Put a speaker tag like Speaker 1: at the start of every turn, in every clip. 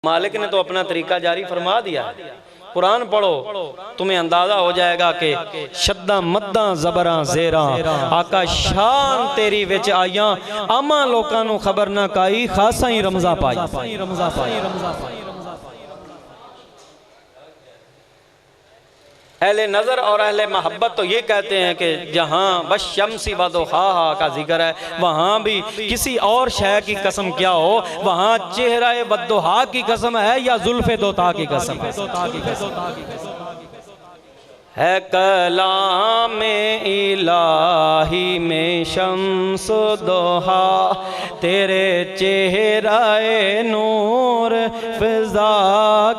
Speaker 1: मालिक ने तो अपना तरीका जारी फरमा दिया। कुरान पढ़ो तुम्हें अंदाजा हो जाएगा कि शद्दा मद्दा जबरा जेरा आका शान तेरी विच आइया आमा लोकां नू खबर ना काई खासा ही रमजा पाई। अहले नज़र और अहले मोहब्बत तो ये कहते हैं कि जहाँ बस शम्सी वदुहाहा का जिक्र है वहाँ भी किसी और शय की कसम क्या हो, वहाँ चेहरा वद्दुहा की कसम है या जुल्फ़े दोता की कसम है कलाम इलाही में शम्सो दोहा तेरे चेहराए नूर फिजा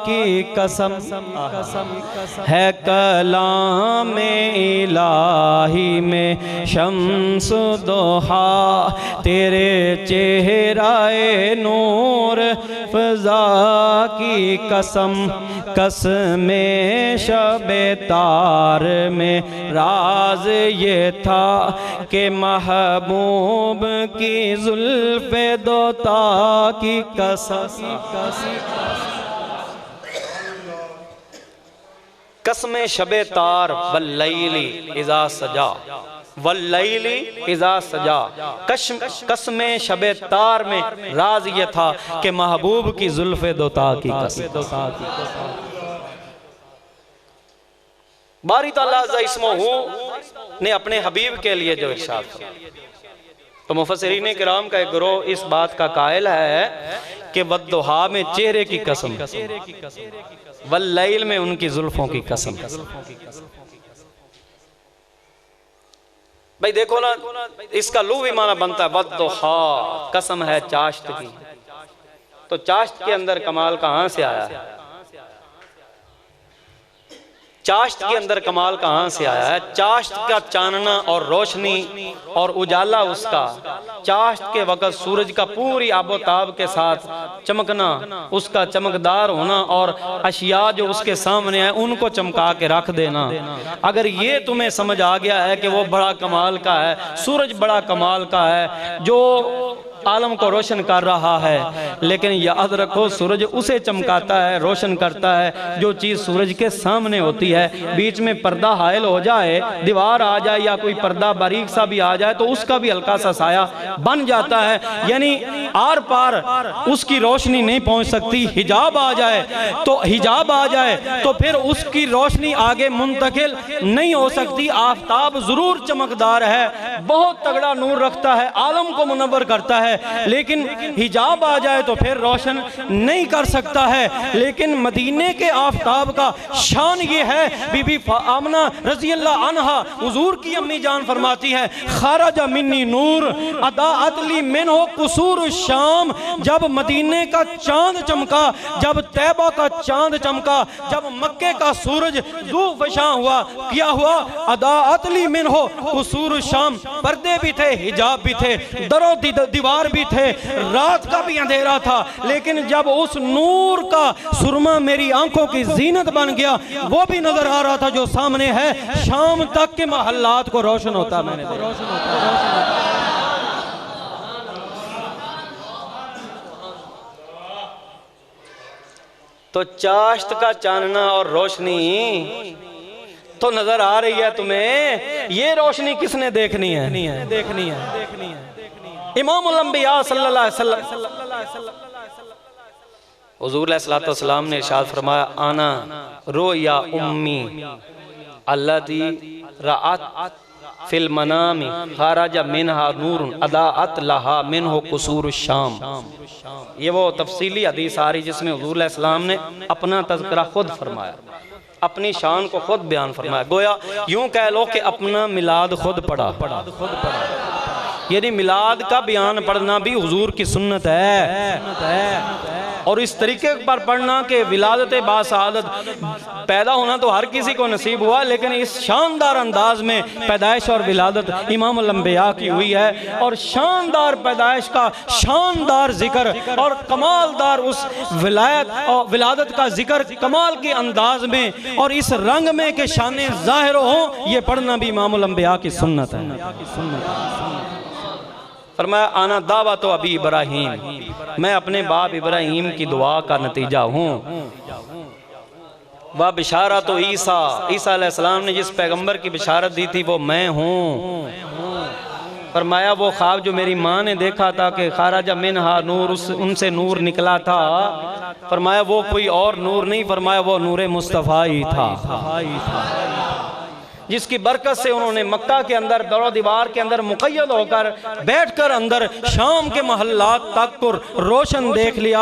Speaker 1: की कसम है कलाम इलाही में शम्सो दोहा तेरे चेहराए नूर फिजा की कसम कसमे शबे तार में राज ये था कि महबूब की जुल्फ़े दोता की कसम कसमे शबे तार वल्लैली इज़ा सजा वल्लैली इज़ा सजा कसमे शबे तार में राज ये था कि महबूब की जुल्फ़े दोता की कसम। बारी ताला अज़्ज़ा इस्मुहु ने अपने हबीब के लिए जो इरशाद तो मुफस्सिरीन किराम का एक गिरोह इस बात का कायल है कि वद्दुहा में चेहरे की कसम वल्लैल में उनकी जुल्फों की कसम। भाई देखो ना इसका लुग़वी माना बनता है वद्दुहा कसम है चाश्त की, तो चाश्त के अंदर कमाल कहाँ से आया है? चाश्त के अंदर कमाल कहाँ से आया है? चाश्त का चानना और रोशनी और उजाला उसका, चाश्त के वक़्त सूरज का पूरी आबोताब के साथ चमकना, उसका चमकदार होना और अशिया जो उसके सामने है उनको चमका के रख देना। अगर ये तुम्हें समझ आ गया है कि वो बड़ा कमाल का है, सूरज बड़ा कमाल का है जो आलम को रोशन कर रहा है, लेकिन याद रखो सूरज उसे चमकाता है रोशन करता है जो चीज़ सूरज के सामने होती है। बीच में पर्दा हायल हो जाए, दीवार आ जाए या कोई पर्दा बारीक सा भी आ जाए तो उसका भी हल्का सा साया बन जाता है, यानी आर पार उसकी रोशनी नहीं पहुंच सकती। हिजाब आ जाए तो हिजाब आ जाए तो फिर उसकी रोशनी आगे मुंतकिल नहीं हो सकती। आफताब जरूर चमकदार है, बहुत तगड़ा नूर रखता है, आलम को मुनव्वर करता है, लेकिन हिजाब आ जाए तो फिर रोशन नहीं कर सकता है। लेकिन मदीने के आफताब का शान ये है, बीबी आमना रज़ी अल्लाह अन्हा हुजूर की अम्मी जान फरमाती है खारजा मिन्नी नूर अदाअत ली मिन्हु कुसूर शाम। जब मदीने का चांद चमका, जब तैबा का चांद चमका, जब मक्के का सूरज दू फशा हुआ, क्या हुआ? अदाअत ली मिन्हु कुसूर शाम। पर्दे भी थे, हिजाब भी थे, दरो दीवार भी थे, रात का भी अंधेरा था, लेकिन जब उस नूर का सुरमा मेरी आंखों की जीनत बन गया, वो भी नजर आ रहा था जो सामने है, शाम तक के महल्लात को रोशन होता मैंने देखा। तो चाश्त का चानना और रोशनी तो नजर आ रही है तुम्हें, ये रोशनी किसने देखनी है? देखनी है इमामुल अंबिया सल्लल्लाहु अलैहि वसल्लम। हुजूर अलैहिस्सलातु वस्सलाम ने इरशाद फरमाया आना रोया उम्मी अल्लती रअत फिल मनामी खारजा मिनहा नूरुन अदाअत लहा मिन्हु कुसूर शाम। ये वो तफसीली हदीस आ रही जिसमें हुजूर अलैहिस्सलाम ने अपना तज़किरा खुद फरमाया, अपनी शान को खुद बयान फरमाया। गोया यूं कह लो कि अपना मिलाद खुद पढ़ा, यानी मिलाद का बयान पढ़ना भी हुजूर की सुन्नत है। और इस तरीके पर पढ़ना कि विलादत बासआदत पैदा होना तो हर किसी को नसीब हुआ, लेकिन इस शानदार अंदाज में पैदाइश और विलादत इमामुल अंबिया की हुई है। और शानदार पैदाइश का शानदार जिक्र और कमालदार उस विलायत और विलादत का जिक्र कमाल के अंदाज में और इस रंग में के शाने जाहिर हो, ये पढ़ना भी इमामुल अंबिया की सुन्नत है। फरमाया आना दावा तो अभी इब्राहीम, मैं अपने बाप इब्राहीम की दुआ का नतीजा हूँ। वह बिशारा तो ईसा अलैहिस्सलाम ने जिस पैगंबर की बिशारत दी थी वो मैं हूँ। फरमाया वो ख्वाब जो मेरी माँ ने देखा था कि खाराजा मिनहा नूर, उनसे नूर निकला था, फरमाया वो कोई और नूर नहीं, फरमाया वो नूर मुस्तफ़ा ही था, जिसकी बरकत से उन्होंने मक्का के अंदर दरो दीवार के अंदर मुक़य्यद होकर बैठकर अंदर शाम के महल्लात तक को रोशन देख लिया।